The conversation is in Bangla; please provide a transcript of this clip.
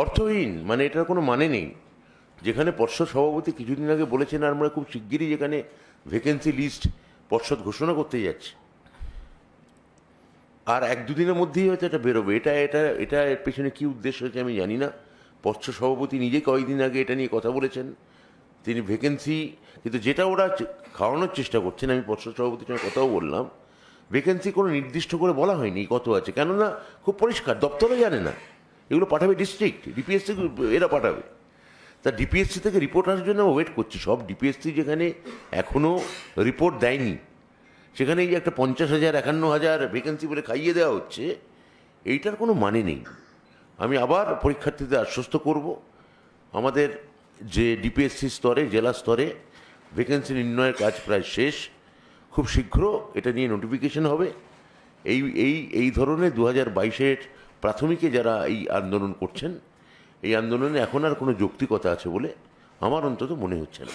অর্থহীন, মানে এটার কোনো মানে নেই। যেখানে পর্ষদ সভাপতি কিছুদিন আগে বলেছেন আর আমরা খুব শিগগিরই যেখানে ভ্যাকেন্সি লিস্ট পর্ষদ ঘোষণা করতে যাচ্ছে, আর এক দুদিনের মধ্যেই হয়তো এটা বেরোবে। এটা এটা এটা এর পেছনে কী উদ্দেশ্য হচ্ছে আমি জানি না। পর্ষদ সভাপতি নিজে কয়েকদিন আগে এটা নিয়ে কথা বলেছেন, তিনি ভ্যাকেন্সি, কিন্তু যেটা ওরা খাওয়ানোর চেষ্টা করছেন, আমি পর্ষদ সভাপতির সঙ্গে কথাও বললাম, ভ্যাকেন্সি কোনো নির্দিষ্ট করে বলা হয়নি কত আছে, কেননা খুব পরিষ্কার, দপ্তরও জানে না, এগুলো পাঠাবে ডিস্ট্রিক্ট, ডিপিএসসি এরা পাঠাবে। তা ডিপিএসসি থেকে রিপোর্ট আসার জন্য ওয়েট করছি। সব ডিপিএসসি যেখানে এখনও রিপোর্ট দেয়নি, সেখানে এই যে একটা 50,000 51,000 ভ্যাকেন্সি বলে খাইয়ে দেওয়া হচ্ছে, এইটার কোনো মানে নেই। আমি আবার পরীক্ষার্থীদের আশ্বস্ত করব, আমাদের যে ডিপিএসসি স্তরে, জেলা স্তরে ভ্যাকেন্সি নির্ণয়ের কাজ প্রায় শেষ। খুব শীঘ্র এটা নিয়ে নোটিফিকেশন হবে। এই এই এই ধরনের 2022-এর প্রাথমিকে যারা এই আন্দোলন করছেন, এই আন্দোলনে এখন আর কোনো যৌক্তিকতা আছে বলে আমার অন্তত মনে হচ্ছে না।